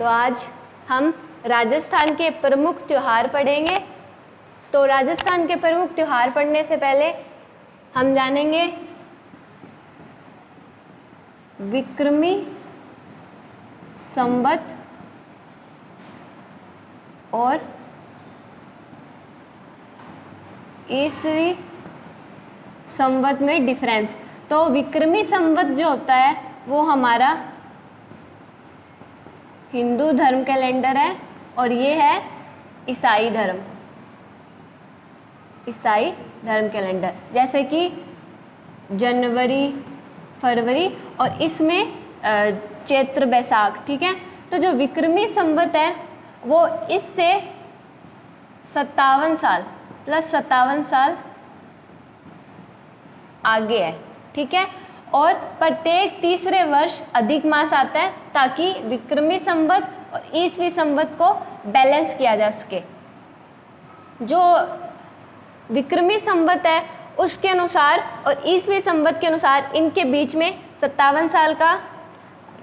तो आज हम राजस्थान के प्रमुख त्योहार पढ़ेंगे। तो राजस्थान के प्रमुख त्योहार पढ़ने से पहले हम जानेंगे विक्रमी संवत और ईसवी संवत में डिफरेंस। तो विक्रमी संवत जो होता है वो हमारा हिंदू धर्म कैलेंडर है और ये है ईसाई धर्म कैलेंडर, जैसे कि जनवरी, फरवरी और इसमें चैत्र, बैसाख। ठीक है, तो जो विक्रमी संवत है वो इससे 57 साल प्लस 57 साल आगे है। ठीक है, और प्रत्येक तीसरे वर्ष अधिक मास आता है ताकि विक्रमी संवत और ईसवी संवत को बैलेंस किया जा सके। जो विक्रमी संवत है उसके अनुसार और ईसवी संवत के अनुसार इनके बीच में 57 साल का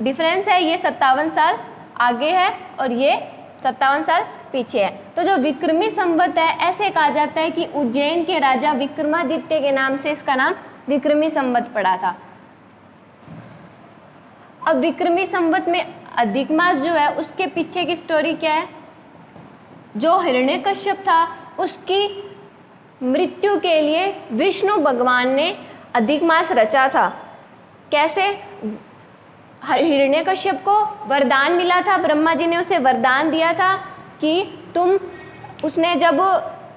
डिफरेंस है। ये 57 साल आगे है और ये 57 साल पीछे है। तो जो विक्रमी संवत है ऐसे कहा जाता है कि उज्जैन के राजा विक्रमादित्य के नाम से इसका नाम विक्रमी संवत पड़ा था। अब विक्रमी संवत में अधिक मास जो है उसके पीछे की स्टोरी क्या है? जो हिरण्यकश्यप था उसकी मृत्यु के लिए विष्णु भगवान ने अधिक मास रचा था। कैसे? हिरण्यकश्यप को वरदान मिला था, ब्रह्मा जी ने उसे वरदान दिया था कि उसने जब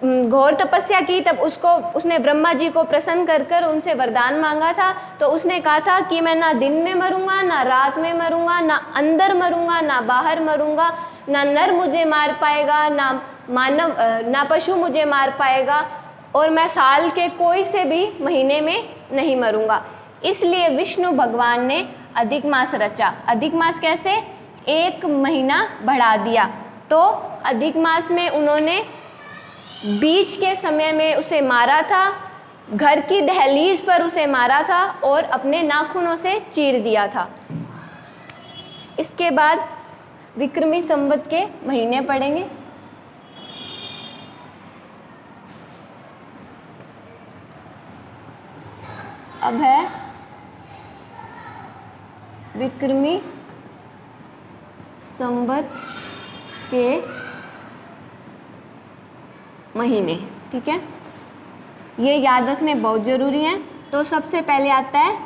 घोर तपस्या की तब उसने ब्रह्मा जी को प्रसन्न कर उनसे वरदान मांगा था। तो उसने कहा था कि मैं ना दिन में मरूंगा, ना रात में मरूंगा, ना अंदर मरूंगा, ना बाहर मरूंगा, ना नर मुझे मार पाएगा, ना मानव, ना पशु मुझे मार पाएगा, और मैं साल के कोई से भी महीने में नहीं मरूंगा। इसलिए विष्णु भगवान ने अधिक मास रचा। अधिक मास कैसे? 1 महीना बढ़ा दिया। तो अधिक मास में उन्होंने बीच के समय में उसे मारा था, घर की दहलीज पर उसे मारा था और अपने नाखूनों से चीर दिया था। इसके बाद विक्रमी संवत के महीने पढ़ेंगे। अब है विक्रमी संवत के महीने। ठीक है, ये याद रखने बहुत ज़रूरी है। तो सबसे पहले आता है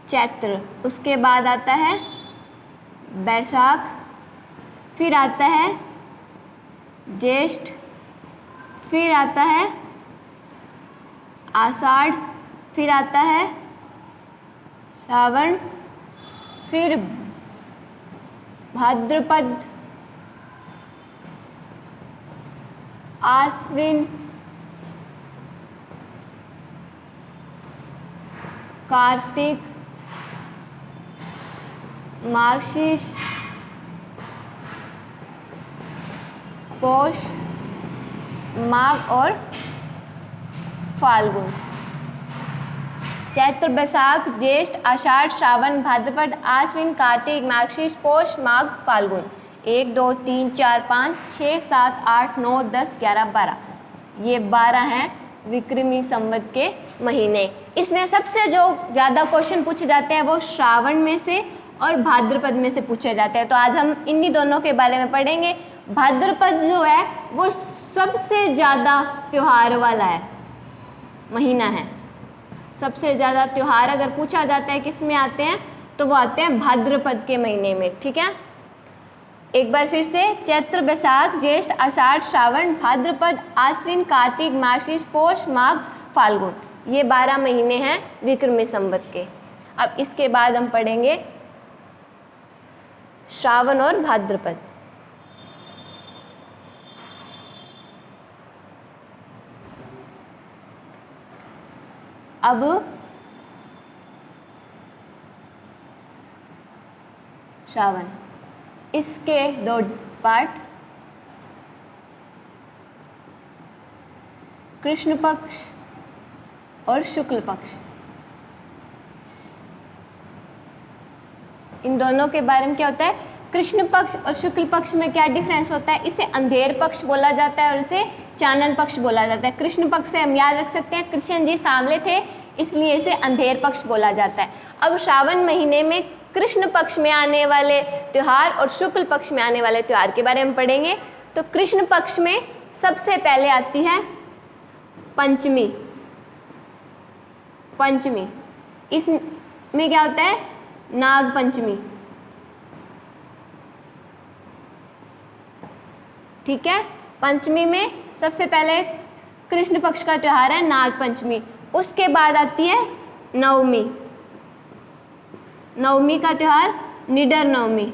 चैत्र, उसके बाद आता है बैसाख, फिर आता है ज्येष्ठ, फिर आता है आषाढ़, फिर आता है श्रावण, फिर भाद्रपद, आश्विन, कार्तिक, मार्गशीर्ष, पौष, माघ और फाल्गुन। चैत्र, बैसाख, ज्येष्ठ, आषाढ़, श्रावण, भाद्रपद, आश्विन, कार्तिक, मार्गशीर्ष, पौष, माघ, फाल्गुन। 1 2 3 4 5 6 7 8 9 10 11 12, ये 12 हैं विक्रमी संवत के महीने। इसमें सबसे जो ज़्यादा क्वेश्चन पूछे जाते हैं वो श्रावण में से और भाद्रपद में से पूछे जाते हैं। तो आज हम इन्हीं दोनों के बारे में पढ़ेंगे। भाद्रपद जो है वो सबसे ज़्यादा त्योहार वाला महीना है। सबसे ज़्यादा त्योहार अगर पूछा जाता है किस में आते हैं तो वो आते हैं भाद्रपद के महीने में। ठीक है, एक बार फिर से, चैत्र, बैसाख, ज्येष्ठ, आषाढ़, श्रावण, भाद्रपद, आश्विन, कार्तिक, मार्गशीर्ष, पौष, माघ, फाल्गुन, ये 12 महीने हैं विक्रमी संवत के। अब इसके बाद हम पढ़ेंगे श्रावण और भाद्रपद। अब श्रावण, इसके 2 पार्ट, कृष्ण पक्ष और शुक्ल पक्ष। इन दोनों के बारे में क्या होता है? कृष्ण पक्ष और शुक्ल पक्ष में क्या डिफरेंस होता है? इसे अंधेर पक्ष बोला जाता है और इसे चानन पक्ष बोला जाता है। कृष्ण पक्ष से हम याद रख सकते हैं कृष्ण जी सांवले थे, इसलिए इसे अंधेर पक्ष बोला जाता है। अब श्रावण महीने में कृष्ण पक्ष में आने वाले त्यौहार और शुक्ल पक्ष में आने वाले त्यौहार के बारे में पढ़ेंगे। तो कृष्ण पक्ष में सबसे पहले आती है पंचमी। पंचमी इसमें क्या होता है? नाग पंचमी। ठीक है, पंचमी में सबसे पहले कृष्ण पक्ष का त्यौहार है नाग पंचमी। उसके बाद आती है नवमी। नवमी का त्यौहार निडर नवमी।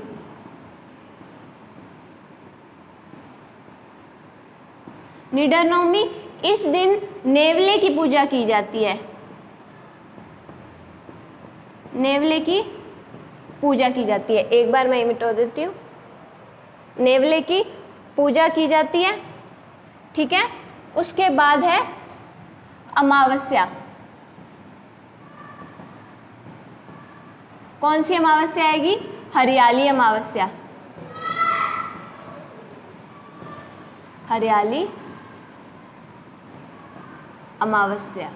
निडर नवमी, इस दिन नेवले की पूजा की जाती है। नेवले की पूजा की जाती है। एक बार मैं मिटा देती हूँ। नेवले की पूजा की जाती है। ठीक है, उसके बाद है अमावस्या। कौन सी अमावस्या आएगी? हरियाली अमावस्या। हरियाली अमावस्या।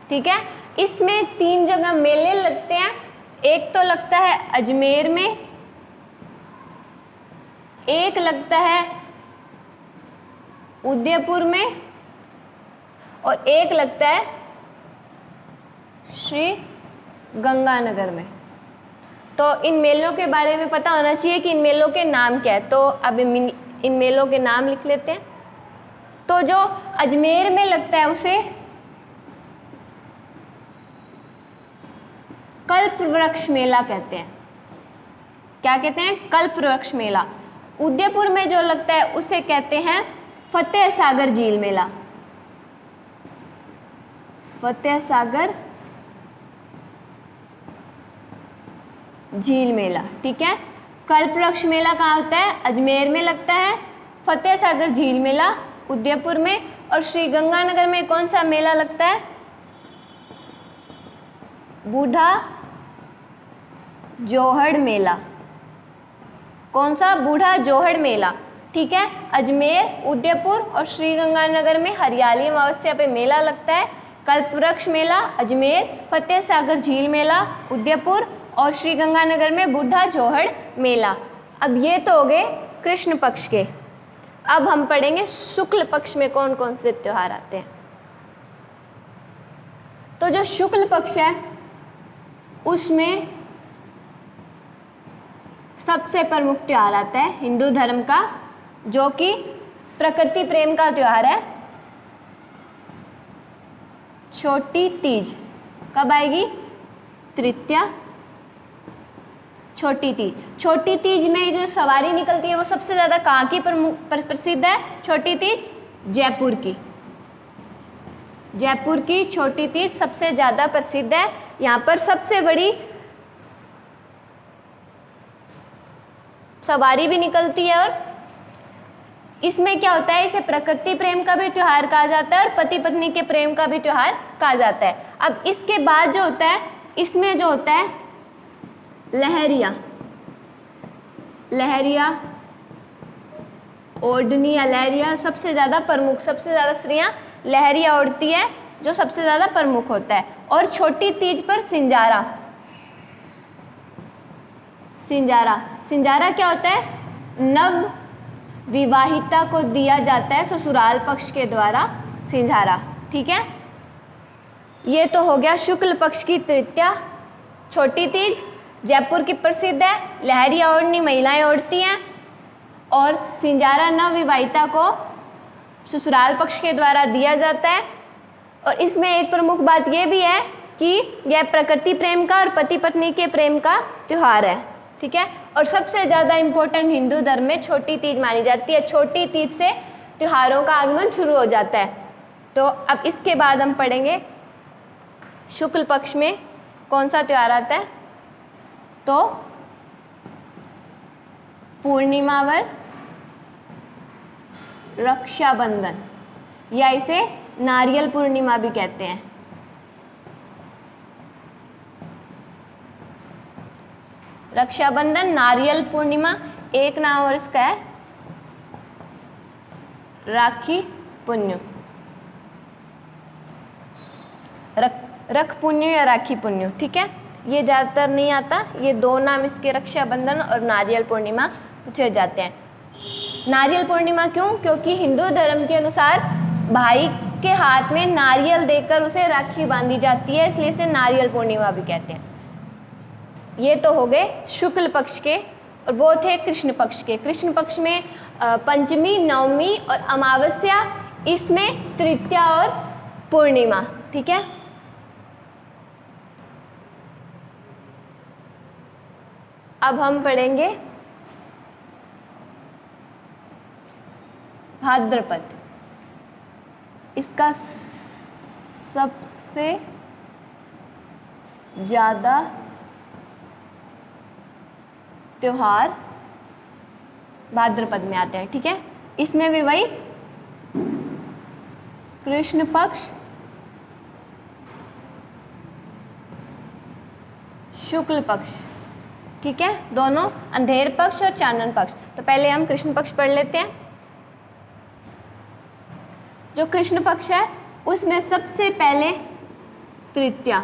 ठीक है, इसमें 3 जगह मेले लगते हैं। एक तो लगता है अजमेर में, एक लगता है उदयपुर में और एक लगता है श्री गंगानगर में। तो इन मेलों के बारे में पता होना चाहिए कि इन मेलों के नाम क्या है। तो अब इन मेलों के नाम लिख लेते हैं। तो जो अजमेर में लगता है उसे कल्प वृक्ष मेला कहते हैं। क्या कहते हैं? कल्प वृक्ष मेला। उदयपुर में जो लगता है उसे कहते हैं फतेह सागर झील मेला। फतेह सागर झील मेला। ठीक है, कल्प वृक्ष मेला कहाँ होता है? अजमेर में लगता है। फतेह सागर झील मेला उदयपुर में। और श्री गंगानगर में कौन सा मेला लगता है? बूढ़ा जोहड़ मेला। कौन सा? बूढ़ा जोहड़ मेला। ठीक है, अजमेर, उदयपुर और श्री गंगानगर में हरियाली अमावस्या पे मेला लगता है। कल्पवृक्ष मेला अजमेर, फतेह सागर झील मेला उदयपुर और श्री गंगानगर में बूढ़ा जोहड़ मेला। अब ये तो हो गए कृष्ण पक्ष के। अब हम पढ़ेंगे शुक्ल पक्ष में कौन कौन से त्योहार आते हैं। तो जो शुक्ल पक्ष है उसमें सबसे प्रमुख त्योहार आता है हिंदू धर्म का, जो कि प्रकृति प्रेम का त्योहार है, छोटी तीज। कब आएगी? तृतीया, छोटी तीज। छोटी तीज में जो सवारी निकलती है वो सबसे ज़्यादा कहाँ की प्रसिद्ध है? छोटी तीज जयपुर की। जयपुर की छोटी तीज सबसे ज़्यादा प्रसिद्ध है। यहाँ पर सबसे बड़ी सवारी भी निकलती है। और इसमें क्या होता है? इसे प्रकृति प्रेम का भी त्योहार कहा जाता है और पति पत्नी के प्रेम का भी त्योहार कहा जाता है। अब इसके बाद जो होता है, इसमें जो होता है लहरिया। लहरिया, ओढ़नी या लहरिया सबसे ज़्यादा प्रमुख, सबसे ज़्यादा स्त्रियां लहरिया ओढ़ती है, जो सबसे ज़्यादा प्रमुख होता है। और छोटी तीज पर सिंजारा। सिंजारा, सिंजारा क्या होता है? नव विवाहिता को दिया जाता है ससुराल पक्ष के द्वारा सिंजारा। ठीक है, ये तो हो गया शुक्ल पक्ष की तृतीया। छोटी तीज जयपुर की प्रसिद्ध है, लहरिया ओढ़नी महिलाएं ओढ़ती हैं और सिंजारा नव विवाहिता को ससुराल पक्ष के द्वारा दिया जाता है। और इसमें एक प्रमुख बात यह भी है कि यह प्रकृति प्रेम का और पति पत्नी के प्रेम का त्योहार है। ठीक है, और सबसे ज़्यादा इम्पोर्टेंट हिंदू धर्म में छोटी तीज मानी जाती है। छोटी तीज से त्योहारों का आगमन शुरू हो जाता है। तो अब इसके बाद हम पढ़ेंगे शुक्ल पक्ष में कौन सा त्योहार आता है। तो पूर्णिमावर रक्षाबंधन, या इसे नारियल पूर्णिमा भी कहते हैं। रक्षाबंधन, नारियल पूर्णिमा, एक नाम और इसका है राखी पुण्य, रख पुण्य या राखी पुण्य, ठीक है। ये ज़्यादातर नहीं आता, ये दो नाम इसके रक्षाबंधन और नारियल पूर्णिमा पूछे जाते हैं। नारियल पूर्णिमा क्यों? क्योंकि हिंदू धर्म के अनुसार भाई के हाथ में नारियल देकर उसे राखी बांधी जाती है, इसलिए इसे नारियल पूर्णिमा भी कहते हैं। ये तो हो गए शुक्ल पक्ष के, और वो थे कृष्ण पक्ष के। कृष्ण पक्ष में पंचमी, नवमी और अमावस्या, इसमें तृतीया और पूर्णिमा, ठीक है। अब हम पढ़ेंगे भाद्रपद। इसका सबसे ज़्यादा त्योहार भाद्रपद में आते हैं, ठीक है। इसमें भी वही कृष्ण पक्ष, शुक्ल पक्ष, ठीक है, दोनों अंधेर पक्ष और चानन पक्ष। तो पहले हम कृष्ण पक्ष पढ़ लेते हैं। जो कृष्ण पक्ष है उसमें सबसे पहले तृतीया,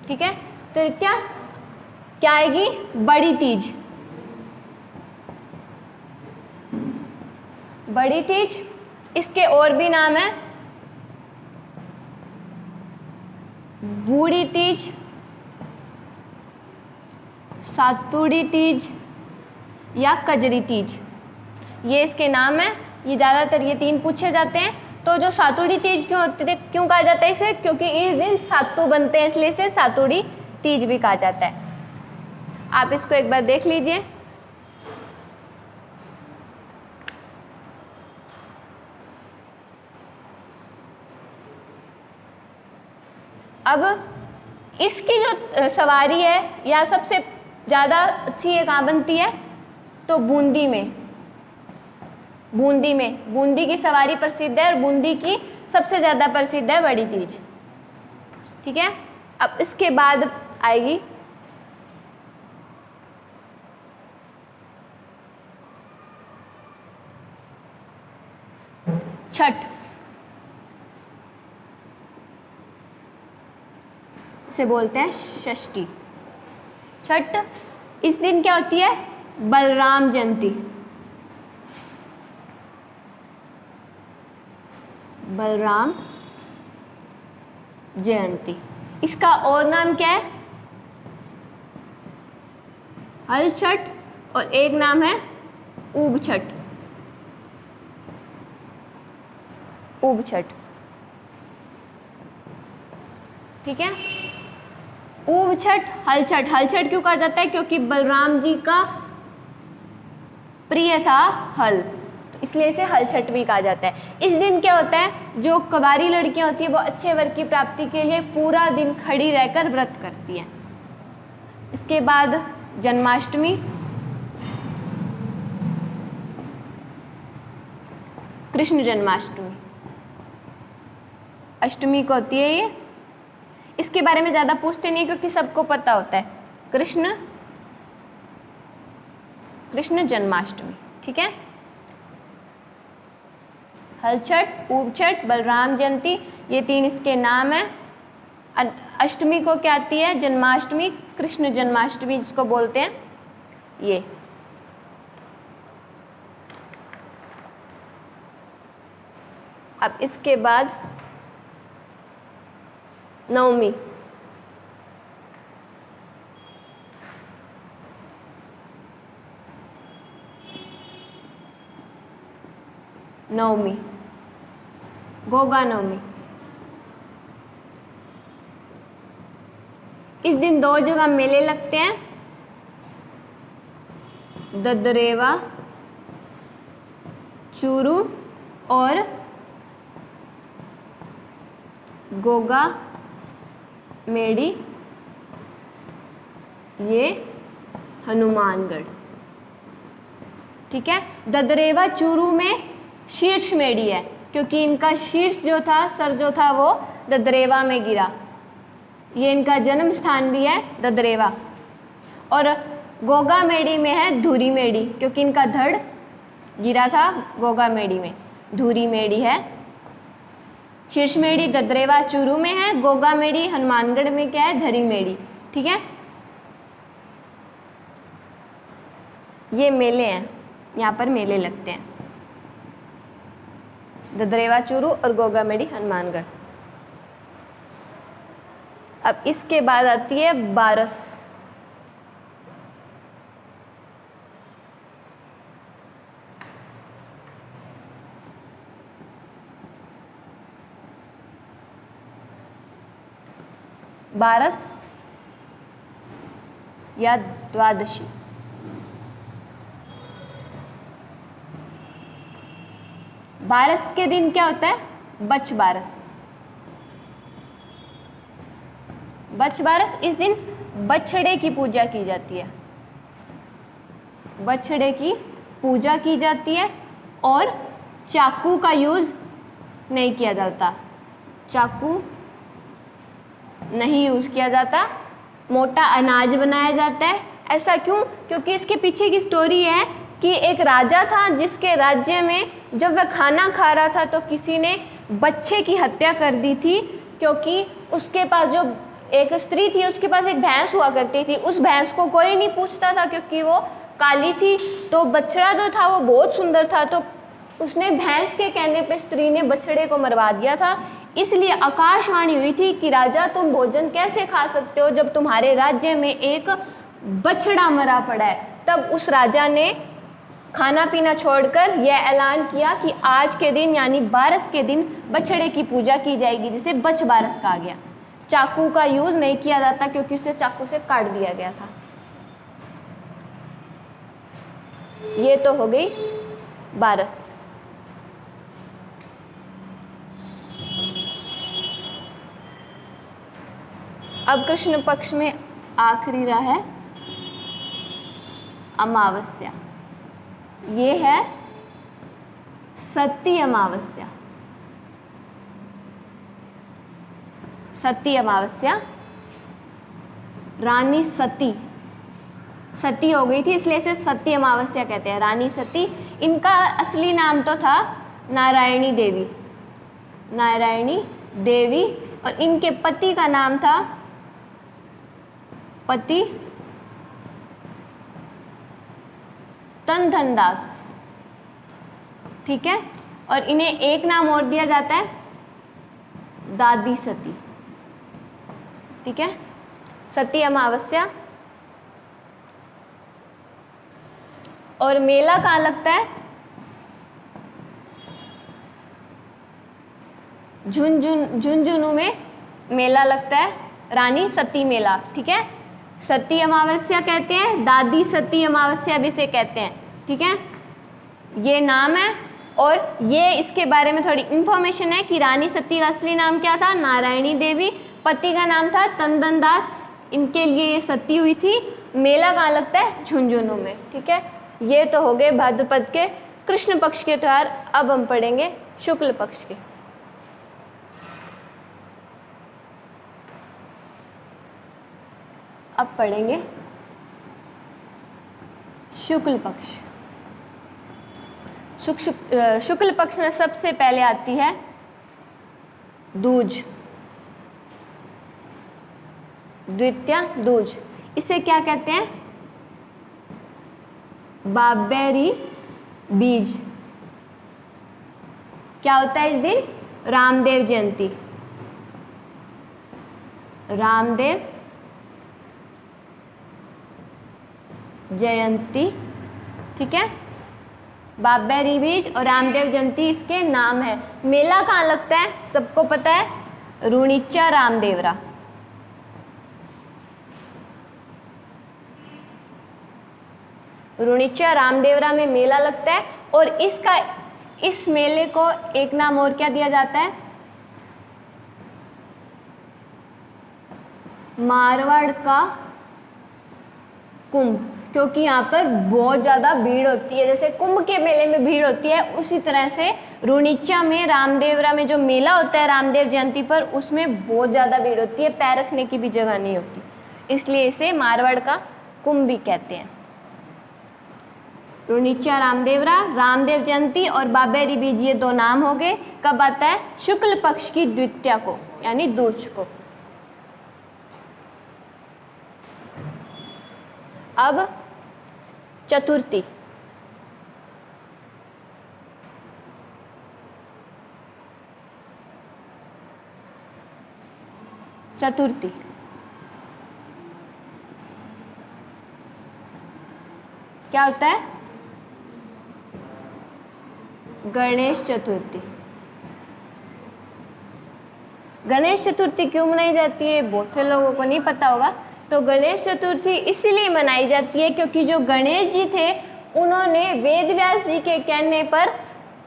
ठीक है। तृतीया क्या आएगी? बड़ी तीज। बड़ी तीज, इसके और भी नाम है बूढ़ी तीज, सातुड़ी तीज या कजरी तीज, ये इसके नाम है। ये ज़्यादातर ये तीन पूछे जाते हैं। तो जो सातुड़ी तीज क्यों कहा जाता है इसे? क्योंकि इस दिन सातु बनते हैं, इसलिए इसे सातुड़ी तीज भी कहा जाता है। आप इसको एक बार देख लीजिए। अब इसकी जो सवारी है या सबसे ज़्यादा अच्छी ये कहाँ बनती है? तो बूंदी में। बूंदी की सवारी प्रसिद्ध है और बूंदी की सबसे ज़्यादा प्रसिद्ध है बड़ी तीज, ठीक है। अब इसके बाद आएगी छठ। उसे बोलते हैं षष्ठी। छठ, इस दिन क्या होती है? बलराम जयंती। बलराम जयंती, इसका और नाम क्या है? हल छठ, और एक नाम है ऊब छठ। ऊब छठ, ठीक है। ऊब छठ, हल छठ। हल छठ क्यों कहा जाता है? क्योंकि बलराम जी का प्रिय था हल, तो इसलिए इसे हल छठ भी कहा जाता है। इस दिन क्या होता है? जो कुंवारी लड़कियां होती है वो अच्छे वर की प्राप्ति के लिए पूरा दिन खड़ी रहकर व्रत करती हैं। इसके बाद जन्माष्टमी। कृष्ण जन्माष्टमी, अष्टमी को होती है ये। इसके बारे में ज़्यादा पूछते नहीं क्योंकि सबको पता होता है। कृष्ण जन्माष्टमी, ठीक है। हल छठ, ऊब छठ, बलराम जयंती, ये तीन इसके नाम हैं। अष्टमी को क्या आती है? जन्माष्टमी, कृष्ण जन्माष्टमी जिसको बोलते हैं ये। अब इसके बाद नवमी। नवमी, गोगा नवमी। इस दिन दो जगह मेले लगते हैं, ददरेवा चूरू और गोगा मेड़ी, ये हनुमानगढ़, ठीक है। ददरेवा चूरू में शीर्ष मेड़ी है क्योंकि इनका शीर्ष जो था, सर जो था वो ददरेवा में गिरा, ये इनका जन्म स्थान भी है ददरेवा। और गोगामेड़ी में है धूरी मेड़ी, क्योंकि इनका धड़ गिरा था गोगामेड़ी में, धूरी मेड़ी है। शीर्षमेड़ी ददरेवा चूरू में है, गोगामेड़ी हनुमानगढ़ में क्या है, धरी मेड़ी। ठीक है, ये मेले हैं, यहाँ पर मेले लगते हैं, ददरेवा चूरू और गोगामेड़ी हनुमानगढ़। अब इसके बाद आती है बारस। बारस या द्वादशी। बारस के दिन क्या होता है, बछ बारस। बछ बारस, इस दिन बछड़े की पूजा की जाती है, बछड़े की पूजा की जाती है। और चाकू का यूज नहीं किया जाता, चाकू नहीं यूज किया जाता। मोटा अनाज बनाया जाता है। ऐसा क्यों? क्योंकि इसके पीछे की स्टोरी है कि एक राजा था जिसके राज्य में जब वह खाना खा रहा था तो किसी ने बच्चे की हत्या कर दी थी, क्योंकि उसके पास जो एक स्त्री थी उसके पास एक भैंस हुआ करती थी। उस भैंस को कोई नहीं पूछता था क्योंकि वो काली थी, तो बछड़ा जो था वो बहुत सुंदर था, तो उसने भैंस के कहने पे स्त्री ने बछड़े को मरवा दिया था। इसलिए आकाशवाणी हुई थी कि राजा तुम भोजन कैसे खा सकते हो जब तुम्हारे राज्य में एक बछड़ा मरा पड़ा है। तब उस राजा ने खाना पीना छोड़कर यह ऐलान किया कि आज के दिन यानी बारस के दिन बछड़े की पूजा की जाएगी, जिसे बछ बारस कहा गया। चाकू का यूज नहीं किया जाता क्योंकि उसे चाकू से काट दिया गया था। ये तो हो गई बारस। अब कृष्ण पक्ष में आखिरी रहा है अमावस्या। ये है सती अमावस्या। सती अमावस्या, रानी सती, सती हो गई थी इसलिए इसे सती अमावस्या कहते हैं। रानी सती, इनका असली नाम तो था नारायणी देवी, नारायणी देवी, और इनके पति का नाम था पति तनधन दास। ठीक है, और इन्हें एक नाम और दिया जाता है दादी सती। ठीक है, सती अमावस्या। और मेला कहाँ लगता है? झुंझुनू में मेला लगता है, रानी सती मेला। ठीक है, सती अमावस्या कहते हैं, दादी सती अमावस्या भी से कहते हैं। ठीक है, ये नाम है। और ये इसके बारे में थोड़ी इंफॉर्मेशन है कि रानी सती का असली नाम क्या था, नारायणी देवी, पति का नाम था तनदन दास, इनके लिए ये सती हुई थी। मेला कहाँ लगता है? झुंझुनू में। ठीक है, ये तो हो गए भाद्रपद के कृष्ण पक्ष के त्योहार। अब हम पढ़ेंगे शुक्ल पक्ष के। अब पढ़ेंगे शुक्ल पक्ष। शुक्ल पक्ष में सबसे पहले आती है दूज, द्वितीया दूज। इसे क्या कहते हैं? बाबेरी बीज। क्या होता है इस दिन? रामदेव जयंती, रामदेव जयंती। ठीक है, बाबेरी बीज और रामदेव जयंती इसके नाम है। मेला कहाँ लगता है? सबको पता है, रुणीचा रामदेवरा। रुणीचा रामदेवरा में मेला लगता है। और इस मेले को एक नाम और क्या दिया जाता है? मारवाड़ का कुंभ, क्योंकि यहाँ पर बहुत ज़्यादा भीड़ होती है। जैसे कुंभ के मेले में भीड़ होती है, उसी तरह से रुणिचा में, रामदेवरा में जो मेला होता है रामदेव जयंती पर, उसमें बहुत ज़्यादा भीड़ होती है, पैर रखने की भी जगह नहीं होती, इसलिए इसे मारवाड़ का कुंभ भी कहते हैं। रुणिचा रामदेवरा, रामदेव जयंती और बाबेरी बीज, ये दो नाम हो गए। कब आता है? शुक्ल पक्ष की द्वितीया को, यानी दूज को। अब चतुर्थी। चतुर्थी क्या होता है? गणेश चतुर्थी। गणेश चतुर्थी क्यों मनाई जाती है, बहुत से लोगों को नहीं पता होगा। तो गणेश चतुर्थी इसलिए मनाई जाती है क्योंकि जो गणेश जी थे, उन्होंने वेदव्यास जी के कहने पर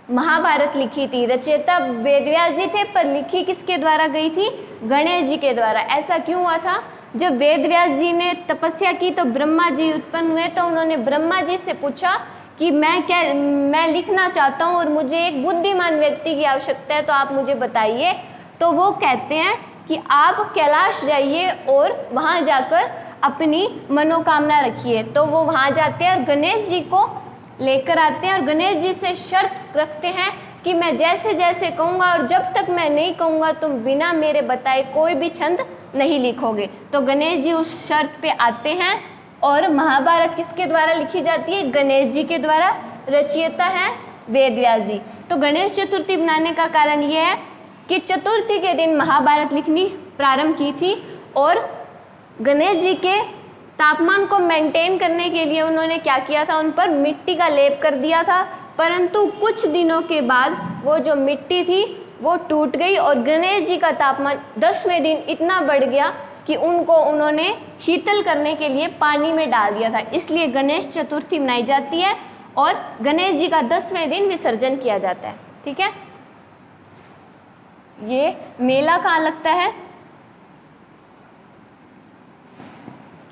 महाभारत लिखी थी। रचयिता वेदव्यास जी थे, पर लिखी किसके द्वारा गई थी? गणेश जी के द्वारा। ऐसा क्यों हुआ था? जब वेदव्यास जी ने तपस्या की तो ब्रह्मा जी उत्पन्न हुए, तो उन्होंने ब्रह्मा जी से पूछा कि मैं लिखना चाहता हूँ और मुझे एक बुद्धिमान व्यक्ति की आवश्यकता है, तो आप मुझे बताइए। तो वो कहते हैं कि आप कैलाश जाइए और वहाँ जाकर अपनी मनोकामना रखिए। तो वो वहाँ जाते हैं और गणेश जी को लेकर आते हैं और गणेश जी से शर्त रखते हैं कि मैं जैसे जैसे कहूँगा और जब तक मैं नहीं कहूँगा तुम बिना मेरे बताए कोई भी छंद नहीं लिखोगे। तो गणेश जी उस शर्त पे आते हैं और महाभारत किसके द्वारा लिखी जाती है? गणेश जी के द्वारा। रचयिता है वेदव्यास जी। तो गणेश चतुर्थी मनाने का कारण ये है कि चतुर्थी के दिन महाभारत लिखनी प्रारंभ की थी और गणेश जी के तापमान को मेंटेन करने के लिए उन्होंने क्या किया था? उन पर मिट्टी का लेप कर दिया था। परंतु कुछ दिनों के बाद वो जो मिट्टी थी वो टूट गई और गणेश जी का तापमान 10वें दिन इतना बढ़ गया कि उन्होंने शीतल करने के लिए पानी में डाल दिया था। इसलिए गणेश चतुर्थी मनाई जाती है और गणेश जी का 10वें दिन विसर्जन किया जाता है। ठीक है। ये मेला कहाँ लगता है?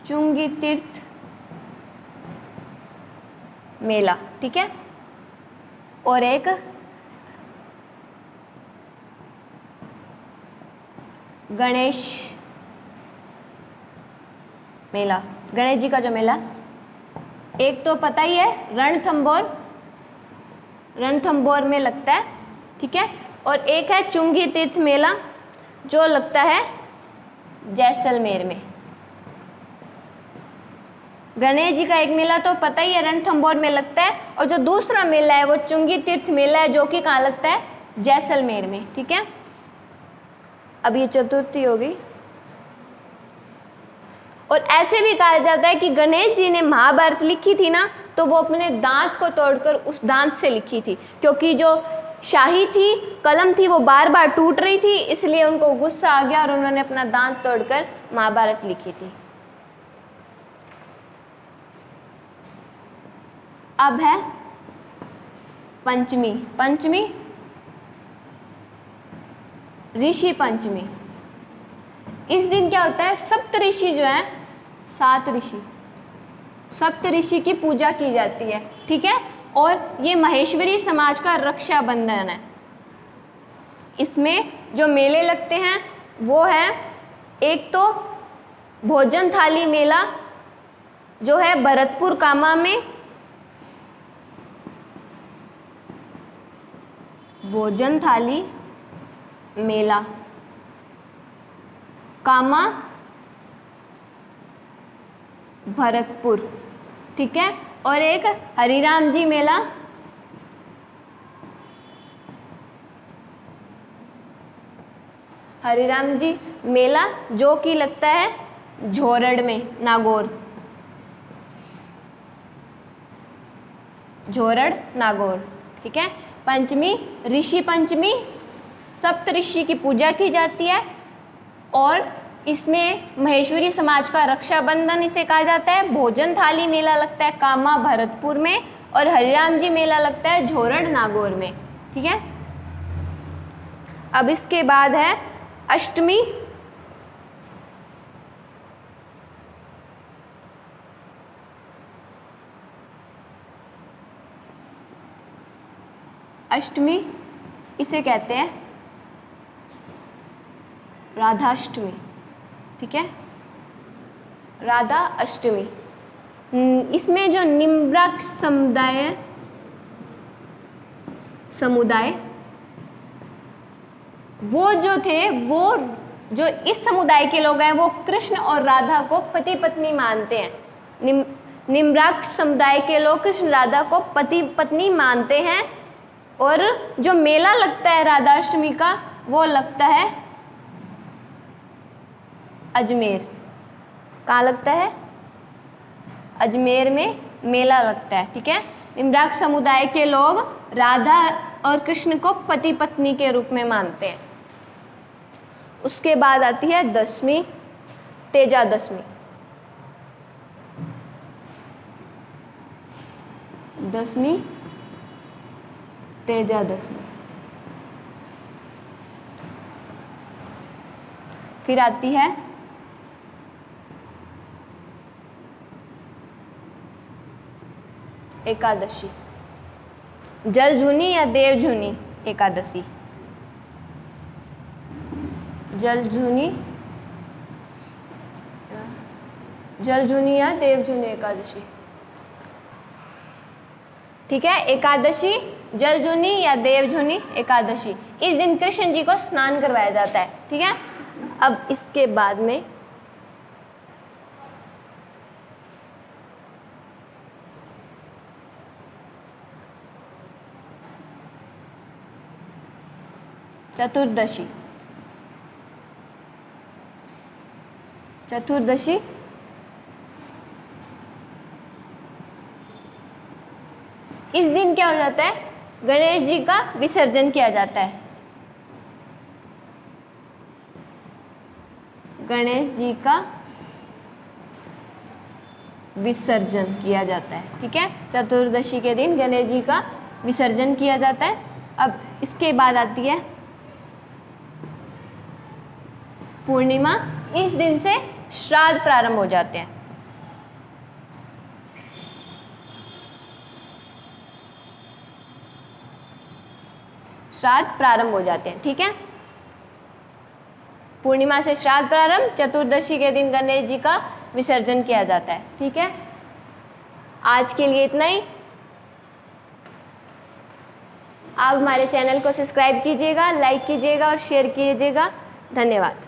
चुंगी तीर्थ मेला। ठीक है। और एक गणेश मेला, गणेश जी का जो मेला, एक तो पता ही है रणथंभौर में लगता है। ठीक है। और एक है चुंगी तीर्थ मेला जो लगता है जैसलमेर में। गणेश जी का एक मेला तो पता ही है रणथंभौर में लगता है, और जो दूसरा मेला है वो चुंगी तीर्थ मेला है जो कि कहाँ लगता है? जैसलमेर में। ठीक है। अब ये चतुर्थी हो गई। और ऐसे भी कहा जाता है कि गणेश जी ने महाभारत लिखी थी ना, तो वो अपने दांत को तोड़कर उस दांत से लिखी थी, क्योंकि जो शाही थी, कलम थी, वो बार बार टूट रही थी, इसलिए उनको गुस्सा आ गया और उन्होंने अपना दांत तोड़कर महाभारत लिखी थी। अब है पंचमी। पंचमी ऋषि पंचमी। इस दिन क्या होता है? सप्तऋषि जो है, 7 ऋषि, सप्तऋषि की पूजा की जाती है। ठीक है। और ये महेश्वरी समाज का रक्षाबंधन है। इसमें जो मेले लगते हैं वो है, एक तो भोजन थाली मेला जो है भरतपुर कामा में, भोजन थाली मेला कामा भरतपुर। ठीक है। और एक हरिराम जी मेला, हरिराम जी मेला जो कि लगता है झोरड़ में, नागौर, झोरड़ नागौर। ठीक है। पंचमी ऋषि पंचमी, सप्त ऋषि की पूजा की जाती है और इसमें महेश्वरी समाज का रक्षाबंधन इसे कहा जाता है। भोजन थाली मेला लगता है कामा भरतपुर में और हरिराम जी मेला लगता है झोरड़ नागौर में। ठीक है। अब इसके बाद है अष्टमी। अष्टमी, इसे कहते हैं राधाष्टमी। ठीक है, राधा अष्टमी। इसमें जो निम्रक समुदाय वो जो थे, वो जो इस समुदाय के लोग हैं वो कृष्ण और राधा को पति पत्नी मानते हैं। निम्रक समुदाय के लोग कृष्ण राधा को पति पत्नी मानते हैं। और जो मेला लगता है राधाष्टमी का, वो लगता है अजमेर। कहाँ लगता है? अजमेर में मेला लगता है। ठीक है, निम्रक समुदाय के लोग राधा और कृष्ण को पति पत्नी के रूप में मानते हैं। उसके बाद आती है दशमी, तेजादशमी। दशमी, तेजादशमी। फिर आती है एकादशी, जलझूनी या देवझूनी एकादशी। जलझूनी या देवझूनी एकादशी। ठीक है, एकादशी जलझूनी या देवझूनी एकादशी। इस दिन कृष्ण जी को स्नान करवाया जाता है। ठीक है, अब इसके बाद में चतुर्दशी। चतुर्दशी इस दिन क्या हो जाता है? गणेश जी का विसर्जन किया जाता है। गणेश जी का विसर्जन किया जाता है। ठीक है, चतुर्दशी के दिन गणेश जी का विसर्जन किया जाता है। अब इसके बाद आती है पूर्णिमा। इस दिन से श्राद्ध प्रारंभ हो जाते हैं। श्राद्ध प्रारंभ हो जाते हैं। ठीक है, पूर्णिमा से श्राद्ध प्रारंभ, चतुर्दशी के दिन गणेश जी का विसर्जन किया जाता है। ठीक है, आज के लिए इतना ही। आप हमारे चैनल को सब्सक्राइब कीजिएगा, लाइक कीजिएगा और शेयर कीजिएगा। धन्यवाद।